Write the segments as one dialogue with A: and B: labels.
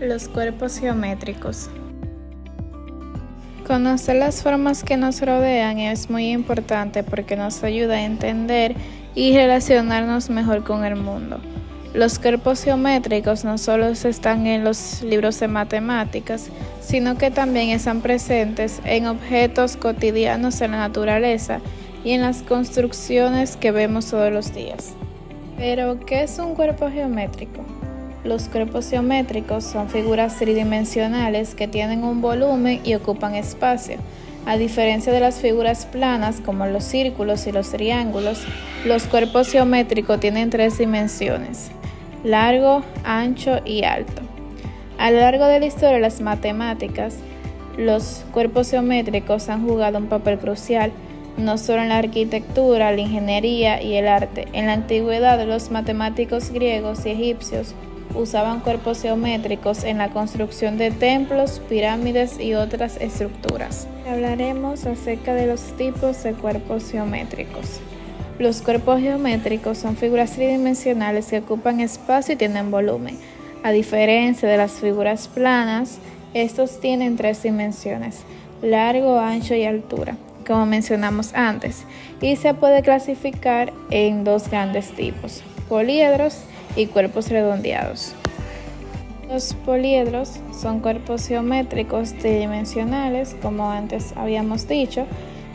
A: Los cuerpos geométricos. Conocer las formas que nos rodean es muy importante porque nos ayuda a entender y relacionarnos mejor con el mundo. Los cuerpos geométricos no solo están en los libros de matemáticas, sino que también están presentes en objetos cotidianos en la naturaleza y en las construcciones que vemos todos los días. Pero, ¿qué es un cuerpo geométrico? Los cuerpos geométricos son figuras tridimensionales que tienen un volumen y ocupan espacio. A diferencia de las figuras planas como los círculos y los triángulos, los cuerpos geométricos tienen 3 dimensiones: largo, ancho y alto. A lo largo de la historia de las matemáticas, los cuerpos geométricos han jugado un papel crucial, no solo en la arquitectura, la ingeniería y el arte. En la antigüedad, los matemáticos griegos y egipcios usaban cuerpos geométricos en la construcción de templos, pirámides y otras estructuras. Hablaremos acerca de los tipos de cuerpos geométricos. Los cuerpos geométricos son figuras tridimensionales que ocupan espacio y tienen volumen. A diferencia de las figuras planas, estos tienen 3 dimensiones: largo, ancho y altura, como mencionamos antes, y se puede clasificar en 2 grandes tipos: poliedros y cuerpos redondeados. Los poliedros son cuerpos geométricos tridimensionales, como antes habíamos dicho,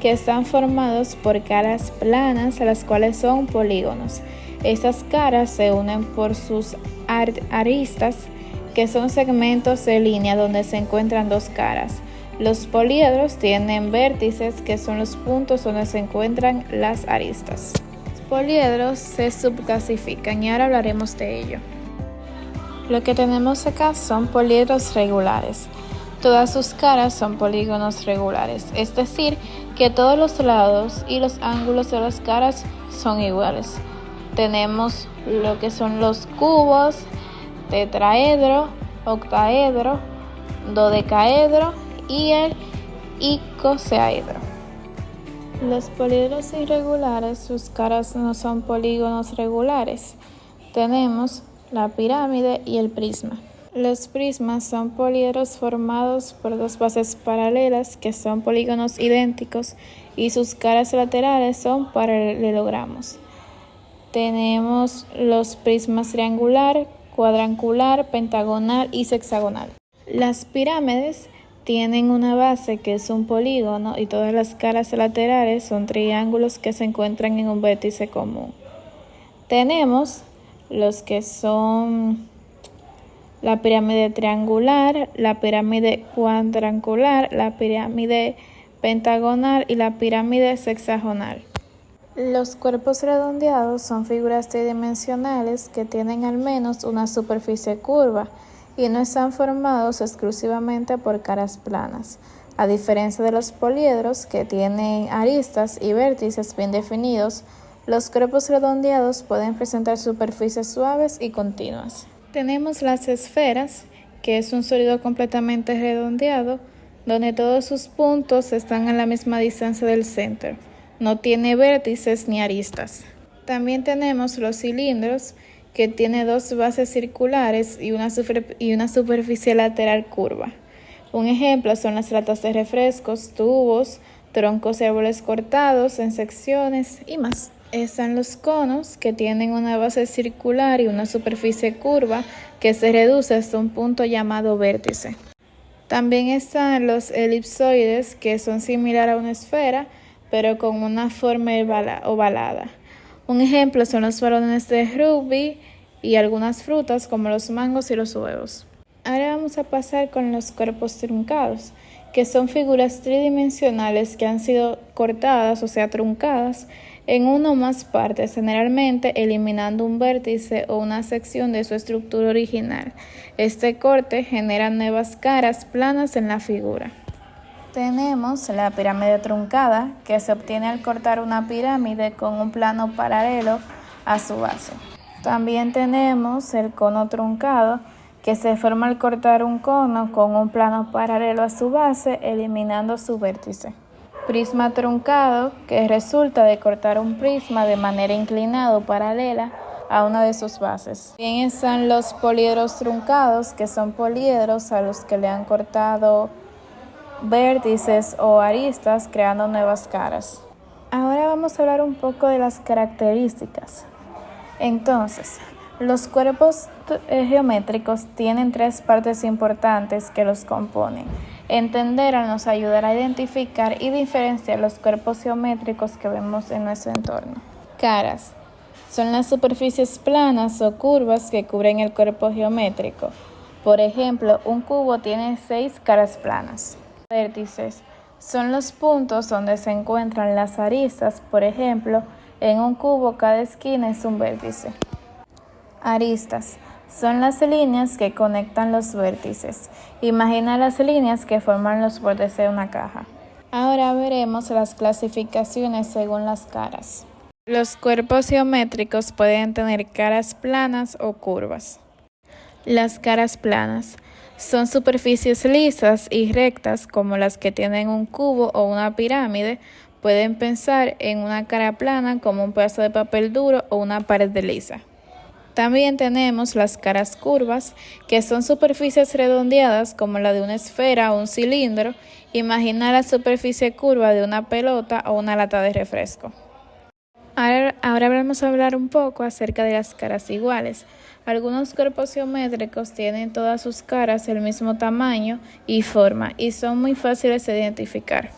A: que están formados por caras planas, a las cuales son polígonos. Estas caras se unen por sus aristas, que son segmentos de línea donde se encuentran 2 caras. Los poliedros tienen vértices, que son los puntos donde se encuentran las aristas. Los poliedros se subclasifican y ahora hablaremos de ello. Lo que tenemos acá son poliedros regulares. Todas sus caras son polígonos regulares, es decir, que todos los lados y los ángulos de las caras son iguales. Tenemos lo que son los cubos, tetraedro, octaedro, dodecaedro y el icosaedro. Los poliedros irregulares, sus caras no son polígonos regulares. Tenemos la pirámide y el prisma. Los prismas son poliedros formados por 2 bases paralelas que son polígonos idénticos y sus caras laterales son paralelogramos. Tenemos los prismas triangular, cuadrangular, pentagonal y sexagonal. Las pirámides tienen una base que es un polígono y todas las caras laterales son triángulos que se encuentran en un vértice común. Tenemos los que son la pirámide triangular, la pirámide cuadrangular, la pirámide pentagonal y la pirámide sexagonal. Los cuerpos redondeados son figuras tridimensionales que tienen al menos una superficie curva y no están formados exclusivamente por caras planas. A diferencia de los poliedros, que tienen aristas y vértices bien definidos, los cuerpos redondeados pueden presentar superficies suaves y continuas. Tenemos las esferas, que es un sólido completamente redondeado, donde todos sus puntos están a la misma distancia del centro. No tiene vértices ni aristas. También tenemos los cilindros, que tiene 2 bases circulares y una superficie lateral curva. Un ejemplo son las latas de refrescos, tubos, troncos de árboles cortados en secciones y más. Están los conos, que tienen una base circular y una superficie curva que se reduce hasta un punto llamado vértice. También están los elipsoides, que son similares a una esfera, pero con una forma ovalada. Un ejemplo son los balones de rugby y algunas frutas como los mangos y los huevos. Ahora vamos a pasar con los cuerpos truncados, que son figuras tridimensionales que han sido cortadas, o sea, truncadas, en una o más partes, generalmente eliminando un vértice o una sección de su estructura original. Este corte genera nuevas caras planas en la figura. Tenemos la pirámide truncada, que se obtiene al cortar una pirámide con un plano paralelo a su base. También tenemos el cono truncado, que se forma al cortar un cono con un plano paralelo a su base, eliminando su vértice. Prisma truncado, que resulta de cortar un prisma de manera inclinada o paralela a una de sus bases. También están los poliedros truncados, que son poliedros a los que le han cortado vértices o aristas creando nuevas caras. Ahora vamos a hablar un poco de las características. Entonces, los cuerpos geométricos tienen tres partes importantes que los componen. Entenderla nos ayudará a identificar y diferenciar los cuerpos geométricos que vemos en nuestro entorno. Caras. Son las superficies planas o curvas que cubren el cuerpo geométrico. Por ejemplo, un cubo tiene 6 caras planas. Vértices. Son los puntos donde se encuentran las aristas. Por ejemplo, en un cubo cada esquina es un vértice. Aristas. Son las líneas que conectan los vértices. Imagina las líneas que forman los bordes de una caja. Ahora veremos las clasificaciones según las caras. Los cuerpos geométricos pueden tener caras planas o curvas. Las caras planas son superficies lisas y rectas como las que tienen un cubo o una pirámide. Pueden pensar en una cara plana como un pedazo de papel duro o una pared lisa. También tenemos las caras curvas, que son superficies redondeadas como la de una esfera o un cilindro. Imagina la superficie curva de una pelota o una lata de refresco. Ahora vamos a hablar un poco acerca de las caras iguales. Algunos cuerpos geométricos tienen todas sus caras el mismo tamaño y forma y son muy fáciles de identificar.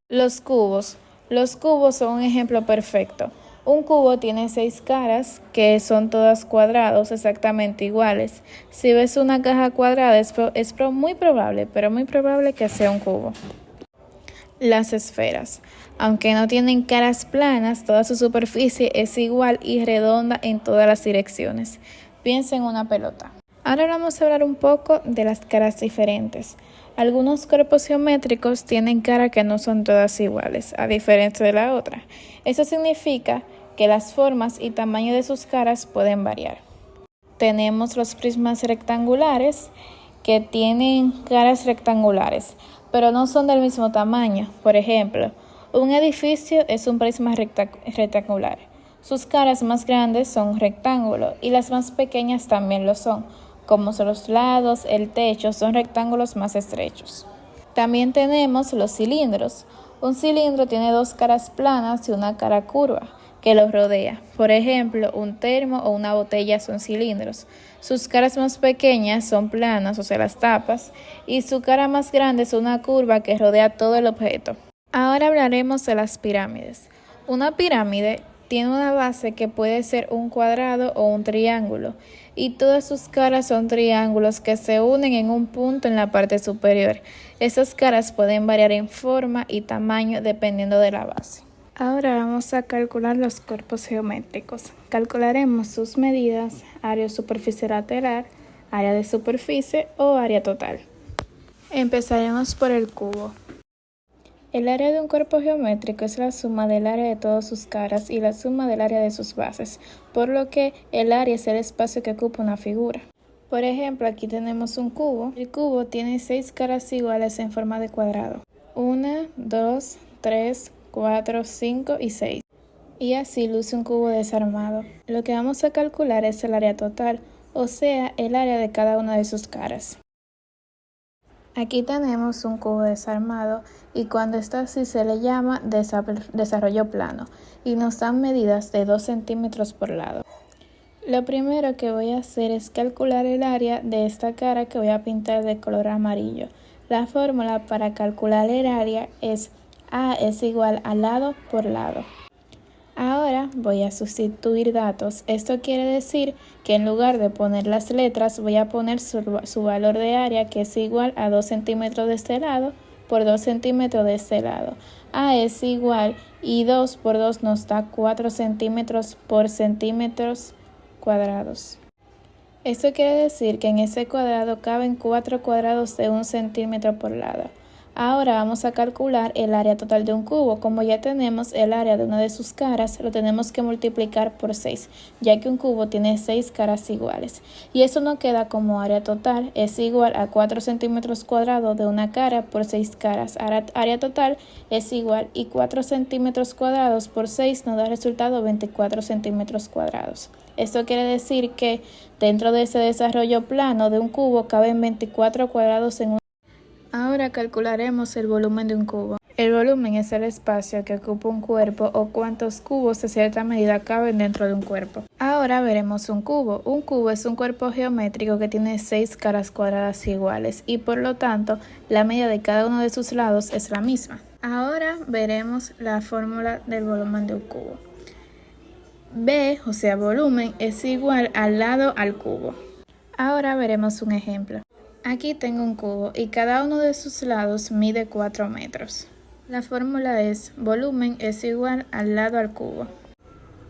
A: Los cubos. Los cubos son un ejemplo perfecto. Un cubo tiene 6 caras que son todas cuadrados exactamente iguales. Si ves una caja cuadrada es muy probable que sea un cubo. Las esferas. Aunque no tienen caras planas, toda su superficie es igual y redonda en todas las direcciones. Piensa en una pelota. Ahora vamos a hablar un poco de las caras diferentes. Algunos cuerpos geométricos tienen caras que no son todas iguales, a diferencia de la otra. Eso significa que las formas y tamaño de sus caras pueden variar. Tenemos los prismas rectangulares que tienen caras rectangulares, pero no son del mismo tamaño. Por ejemplo, un edificio es un prisma rectangular. Sus caras más grandes son rectángulos y las más pequeñas también lo son, como son los lados, el techo, son rectángulos más estrechos. También tenemos los cilindros. Un cilindro tiene 2 caras planas y una cara curva que los rodea. Por ejemplo, un termo o una botella son cilindros. Sus caras más pequeñas son planas, o sea, las tapas, y su cara más grande es una curva que rodea todo el objeto. Ahora hablaremos de las pirámides. Una pirámide tiene una base que puede ser un cuadrado o un triángulo, y todas sus caras son triángulos que se unen en un punto en la parte superior. Esas caras pueden variar en forma y tamaño dependiendo de la base. Ahora vamos a calcular los cuerpos geométricos. Calcularemos sus medidas, área o superficie lateral, área de superficie o área total. Empezaremos por el cubo. El área de un cuerpo geométrico es la suma del área de todas sus caras y la suma del área de sus bases, por lo que el área es el espacio que ocupa una figura. Por ejemplo, aquí tenemos un cubo. El cubo tiene 6 caras iguales en forma de cuadrado. 1, 2, 3, 4, 5 y 6. Y así luce un cubo desarmado. Lo que vamos a calcular es el área total, o sea, el área de cada una de sus caras. Aquí tenemos un cubo desarmado y cuando está así se le llama desarrollo plano y nos dan medidas de 2 centímetros por lado. Lo primero que voy a hacer es calcular el área de esta cara que voy a pintar de color amarillo. La fórmula para calcular el área es A es igual a lado por lado. Ahora voy a sustituir datos. Esto quiere decir que en lugar de poner las letras voy a poner su valor de área, que es igual a 2 centímetros de este lado por 2 centímetros de este lado. A es igual y 2 por 2 nos da 4 centímetros por centímetros cuadrados. Esto quiere decir que en ese cuadrado caben 4 cuadrados de 1 centímetro por lado. Ahora vamos a calcular el área total de un cubo. Como ya tenemos el área de una de sus caras, lo tenemos que multiplicar por 6, ya que un cubo tiene 6 caras iguales. Y eso nos queda como área total, es igual a 4 centímetros cuadrados de una cara por 6 caras. Área total es igual y 4 centímetros cuadrados por 6 nos da resultado 24 centímetros cuadrados. Esto quiere decir que dentro de ese desarrollo plano de un cubo caben 24 cuadrados en un. Ahora calcularemos el volumen de un cubo. El volumen es el espacio que ocupa un cuerpo o cuántos cubos de cierta medida caben dentro de un cuerpo. Ahora veremos un cubo. Un cubo es un cuerpo geométrico que tiene 6 caras cuadradas iguales y por lo tanto la medida de cada uno de sus lados es la misma. Ahora veremos la fórmula del volumen de un cubo. B, o sea volumen, es igual al lado al cubo. Ahora veremos un ejemplo. Aquí tengo un cubo y cada uno de sus lados mide 4 metros. La fórmula es volumen es igual al lado al cubo.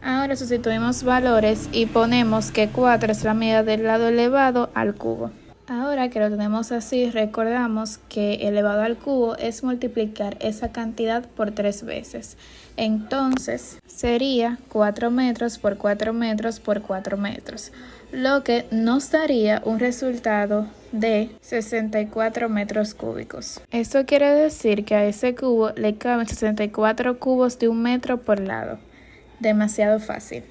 A: Ahora sustituimos valores y ponemos que 4 es la medida del lado elevado al cubo. Ahora que lo tenemos así, recordamos que elevado al cubo es multiplicar esa cantidad por 3 veces. Entonces sería 4 metros por 4 metros por 4 metros, lo que nos daría un resultado de 64 metros cúbicos. Esto quiere decir que a ese cubo le caben 64 cubos de 1 metro por lado. Demasiado fácil.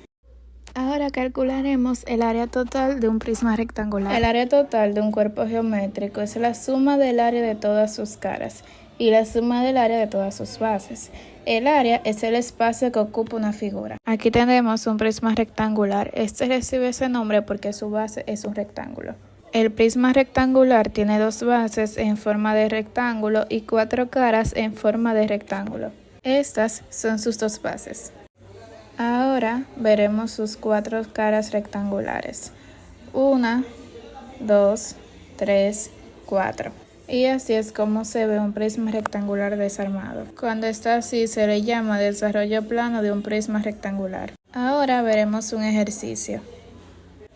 A: Ahora calcularemos el área total de un prisma rectangular. El área total de un cuerpo geométrico es la suma del área de todas sus caras y la suma del área de todas sus bases. El área es el espacio que ocupa una figura. Aquí tenemos un prisma rectangular. Este recibe ese nombre porque su base es un rectángulo. El prisma rectangular tiene 2 bases en forma de rectángulo y 4 caras en forma de rectángulo. Estas son sus 2 bases. Ahora veremos sus 4 caras rectangulares. 1, 2, 3, 4. Y así es como se ve un prisma rectangular desarmado. Cuando está así se le llama desarrollo plano de un prisma rectangular. Ahora veremos un ejercicio.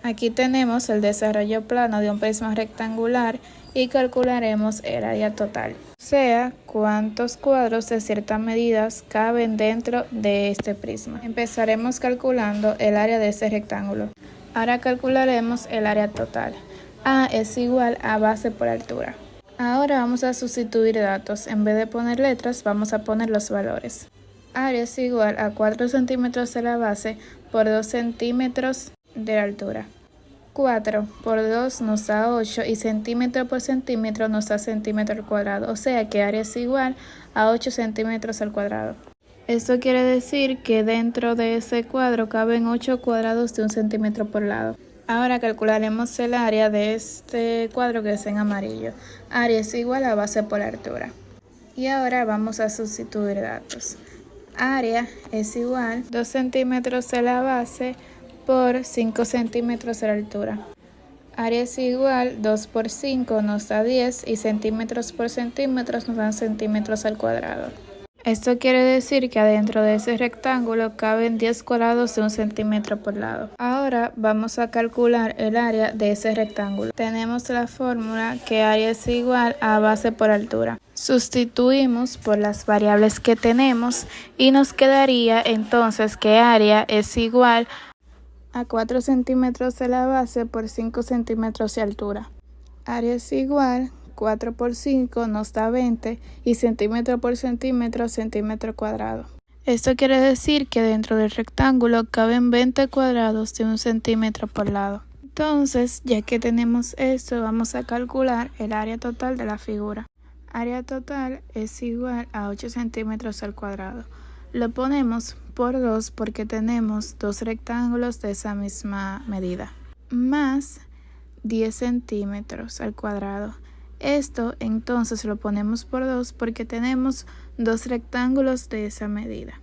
A: Aquí tenemos el desarrollo plano de un prisma rectangular y calcularemos el área total. O sea, cuántos cuadros de ciertas medidas caben dentro de este prisma. Empezaremos calculando el área de ese rectángulo. Ahora calcularemos el área total. A es igual a base por altura. Ahora vamos a sustituir datos. En vez de poner letras, vamos a poner los valores. Área es igual a 4 centímetros de la base por 2 centímetros de la altura. 4 por 2 nos da 8 y centímetro por centímetro nos da centímetro al cuadrado, o sea que área es igual a 8 centímetros al cuadrado. Esto quiere decir que dentro de ese cuadro caben 8 cuadrados de 1 centímetro por lado. Ahora calcularemos el área de este cuadro que es en amarillo. Área es igual a base por altura. Y ahora vamos a sustituir datos. Área es igual a 2 centímetros de la base por 5 centímetros de la altura. Área es igual 2 por 5 nos da 10 y centímetros por centímetros nos dan centímetros al cuadrado. Esto quiere decir que adentro de ese rectángulo caben 10 cuadrados de 1 centímetro por lado. Ahora vamos a calcular el área de ese rectángulo. Tenemos la fórmula que área es igual a base por altura. Sustituimos por las variables que tenemos y nos quedaría entonces que área es igual a 4 centímetros de la base por 5 centímetros de altura. Área es igual 4 por 5 nos da 20 y centímetro por centímetro, centímetro cuadrado. Esto quiere decir que dentro del rectángulo caben 20 cuadrados de 1 centímetro por lado. Entonces, ya que tenemos esto, vamos a calcular el área total de la figura. Área total es igual a 8 centímetros al cuadrado. Lo ponemos por 2 porque tenemos 2 rectángulos de esa misma medida, más 10 centímetros al cuadrado. Esto entonces lo ponemos por 2 porque tenemos 2 rectángulos de esa medida,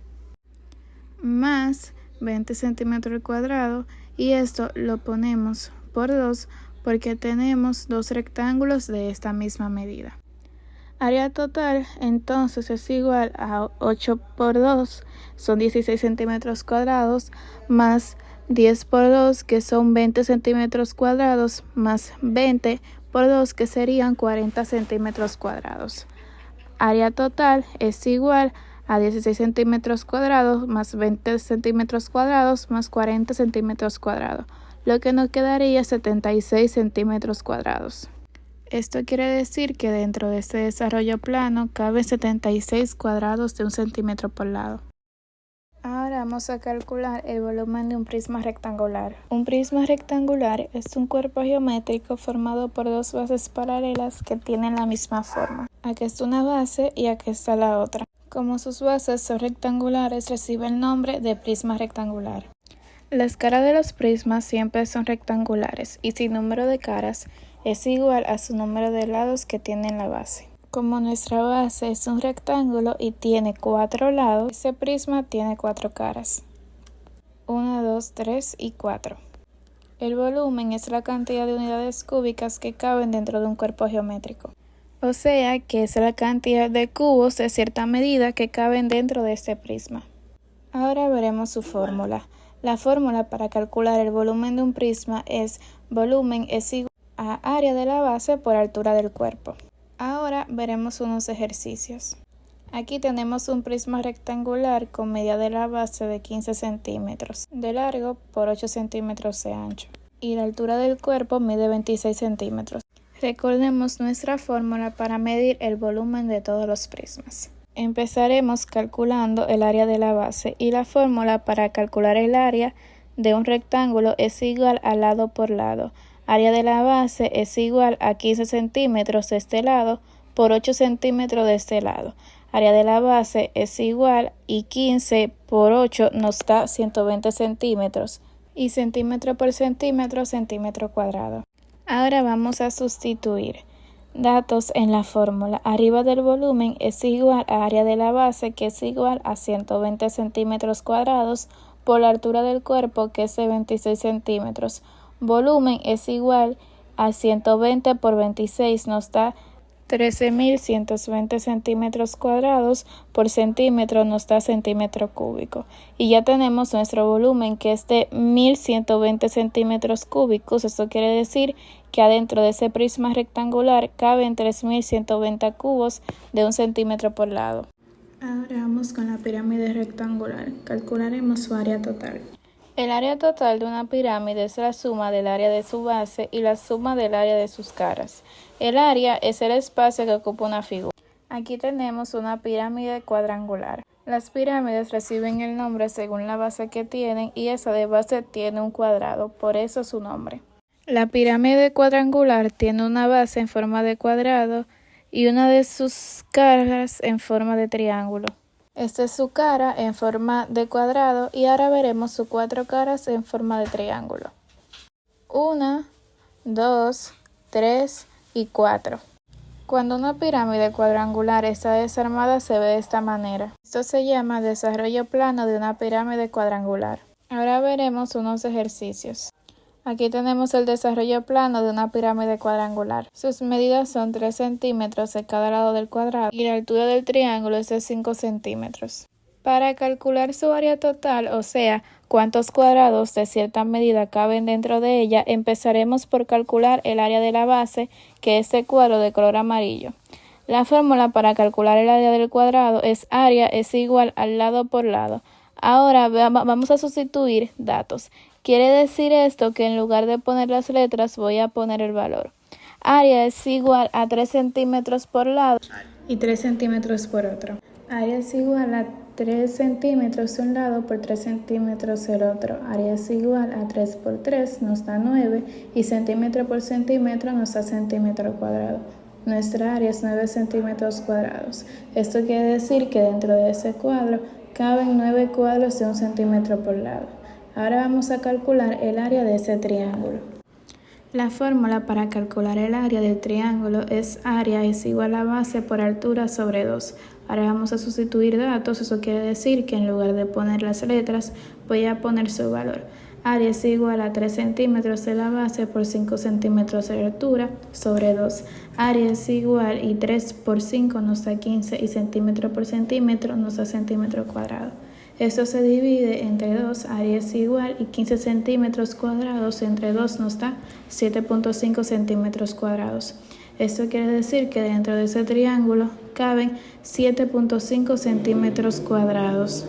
A: más 20 centímetros al cuadrado, y esto lo ponemos por 2 porque tenemos 2 rectángulos de esta misma medida. Área total entonces es igual a 8 por 2, son 16 centímetros cuadrados, más 10 por 2, que son 20 centímetros cuadrados, más 20 por 2, que serían 40 centímetros cuadrados. Área total es igual a 16 centímetros cuadrados, más 20 centímetros cuadrados, más 40 centímetros cuadrados, lo que nos quedaría 76 centímetros cuadrados. Esto quiere decir que dentro de este desarrollo plano cabe 76 cuadrados de 1 centímetro por lado. Ahora vamos a calcular el volumen de un prisma rectangular. Un prisma rectangular es un cuerpo geométrico formado por dos bases paralelas que tienen la misma forma. Aquí está una base y aquí está la otra. Como sus bases son rectangulares, recibe el nombre de prisma rectangular. Las caras de los prismas siempre son rectangulares y su número de caras es igual a su número de lados que tiene la base. Como nuestra base es un rectángulo y tiene 4 lados, ese prisma tiene 4 caras. 1, 2, 3 y 4. El volumen es la cantidad de unidades cúbicas que caben dentro de un cuerpo geométrico. O sea que es la cantidad de cubos de cierta medida que caben dentro de este prisma. Ahora veremos su fórmula. La fórmula para calcular el volumen de un prisma es volumen es igual a área de la base por altura del cuerpo. Ahora veremos unos ejercicios. Aquí tenemos un prisma rectangular con media de la base de 15 centímetros de largo por 8 centímetros de ancho y la altura del cuerpo mide 26 centímetros. Recordemos nuestra fórmula para medir el volumen de todos los prismas. Empezaremos calculando el área de la base y la fórmula para calcular el área de un rectángulo es igual a lado por lado. Área de la base es igual a 15 centímetros de este lado por 8 centímetros de este lado. Área de la base es igual y 15 por 8 nos da 120 centímetros y centímetro por centímetro, centímetro cuadrado. Ahora vamos a sustituir datos en la fórmula. Arriba del volumen es igual a área de la base que es igual a 120 centímetros cuadrados por la altura del cuerpo que es de 26 centímetros. Volumen es igual a 120 por 26 nos da 13.120 centímetros cuadrados por centímetro nos da centímetro cúbico. Y ya tenemos nuestro volumen que es de 1.120 centímetros cúbicos. Esto quiere decir que adentro de ese prisma rectangular caben 3.120 cubos de 1 centímetro por lado. Ahora vamos con la pirámide rectangular. Calcularemos su área total. El área total de una pirámide es la suma del área de su base y la suma del área de sus caras. El área es el espacio que ocupa una figura. Aquí tenemos una pirámide cuadrangular. Las pirámides reciben el nombre según la base que tienen y esa de base tiene un cuadrado, por eso su nombre. La pirámide cuadrangular tiene una base en forma de cuadrado y una de sus caras en forma de triángulo. Esta es su cara en forma de cuadrado y ahora veremos sus 4 caras en forma de triángulo. 1, 2, 3 y 4. Cuando una pirámide cuadrangular está desarmada se ve de esta manera. Esto se llama desarrollo plano de una pirámide cuadrangular. Ahora veremos unos ejercicios. Aquí tenemos el desarrollo plano de una pirámide cuadrangular. Sus medidas son 3 centímetros de cada lado del cuadrado y la altura del triángulo es de 5 centímetros. Para calcular su área total, o sea, cuántos cuadrados de cierta medida caben dentro de ella, empezaremos por calcular el área de la base, que es este cuadro de color amarillo. La fórmula para calcular el área del cuadrado es área es igual al lado por lado. Ahora vamos a sustituir datos. Quiere decir esto que en lugar de poner las letras voy a poner el valor. Área es igual a 3 centímetros por lado y 3 centímetros por otro. Área es igual a 3 centímetros de un lado por 3 centímetros del otro. Área es igual a 3 por 3 nos da 9 y centímetro por centímetro nos da centímetro cuadrado. Nuestra área es 9 centímetros cuadrados. Esto quiere decir que dentro de ese cuadro caben 9 cuadros de 1 centímetro por lado. Ahora vamos a calcular el área de ese triángulo. La fórmula para calcular el área del triángulo es área es igual a base por altura sobre 2. Ahora vamos a sustituir datos, eso quiere decir que en lugar de poner las letras voy a poner su valor. Área es igual a 3 centímetros de la base por 5 centímetros de altura sobre 2. Área es igual y 3 por 5 nos da 15 y centímetro por centímetro nos da centímetro cuadrado. Esto se divide entre 2, área es igual y 15 centímetros cuadrados entre 2 nos da 7.5 centímetros cuadrados. Esto quiere decir que dentro de ese triángulo caben 7.5 centímetros cuadrados.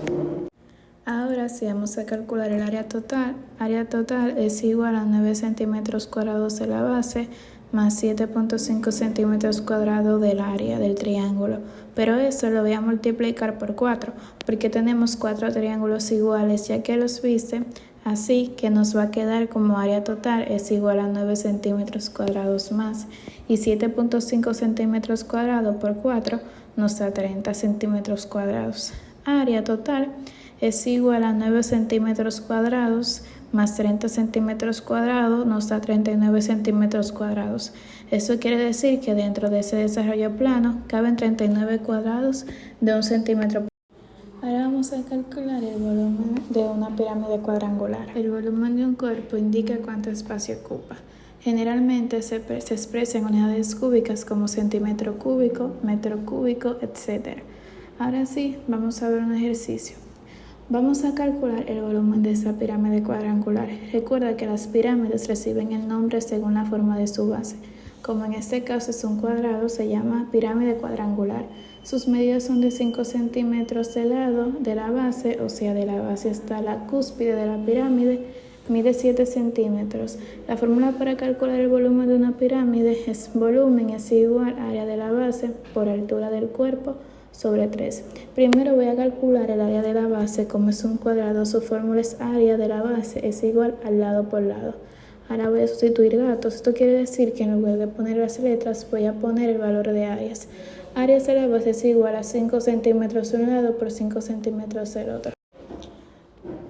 A: Ahora si vamos a calcular el área total es igual a 9 centímetros cuadrados de la base más 7.5 centímetros cuadrados del área del triángulo. Pero esto lo voy a multiplicar por 4, porque tenemos 4 triángulos iguales, ya que los viste, así que nos va a quedar como área total es igual a 9 centímetros cuadrados más, y 7.5 centímetros cuadrados por 4 nos da 30 centímetros cuadrados. Área total es igual a 9 centímetros cuadrados más 30 centímetros cuadrados nos da 39 centímetros cuadrados. Eso quiere decir que dentro de ese desarrollo plano caben 39 cuadrados de 1 centímetro. Ahora vamos a calcular el volumen de una pirámide cuadrangular. El volumen de un cuerpo indica cuánto espacio ocupa. Generalmente se expresa en unidades cúbicas como centímetro cúbico, metro cúbico, etc. Ahora sí, vamos a ver un ejercicio. Vamos a calcular el volumen de esa pirámide cuadrangular. Recuerda que las pirámides reciben el nombre según la forma de su base. Como en este caso es un cuadrado, se llama pirámide cuadrangular. Sus medidas son de 5 centímetros de lado de la base, o sea, de la base hasta la cúspide de la pirámide, mide 7 centímetros. La fórmula para calcular el volumen de una pirámide es volumen es igual a área de la base por altura del cuerpo sobre 3. Primero voy a calcular el área de la base. Como es un cuadrado, su fórmula es área de la base es igual al lado por lado. Ahora voy a sustituir datos. Esto quiere decir que en lugar de poner las letras voy a poner el valor de áreas. Áreas de la base es igual a 5 centímetros de un lado por 5 centímetros del otro.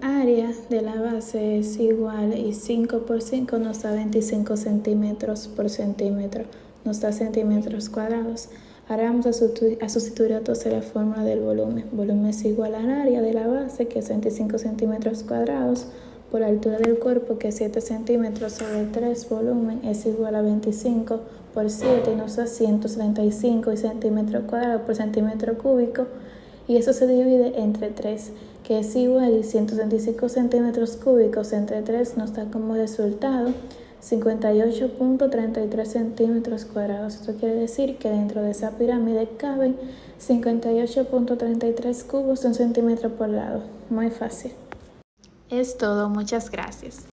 A: Área de la base es igual y 5 por 5 nos da 25 centímetros por centímetro. Nos da centímetros cuadrados. Ahora vamos a sustituir datos de la fórmula del volumen. Volumen es igual al área de la base, que es 25 centímetros cuadrados, por la altura del cuerpo, que es 7 centímetros sobre 3. Volumen es igual a 25 por 7 y nos da 135 centímetros cuadrados por centímetro cúbico. Y eso se divide entre 3, que es igual y 135 centímetros cúbicos entre 3 nos da como resultado 58.33 centímetros cuadrados. Esto quiere decir que dentro de esa pirámide caben 58.33 cubos de 1 centímetro por lado. Muy fácil. Es todo, muchas gracias.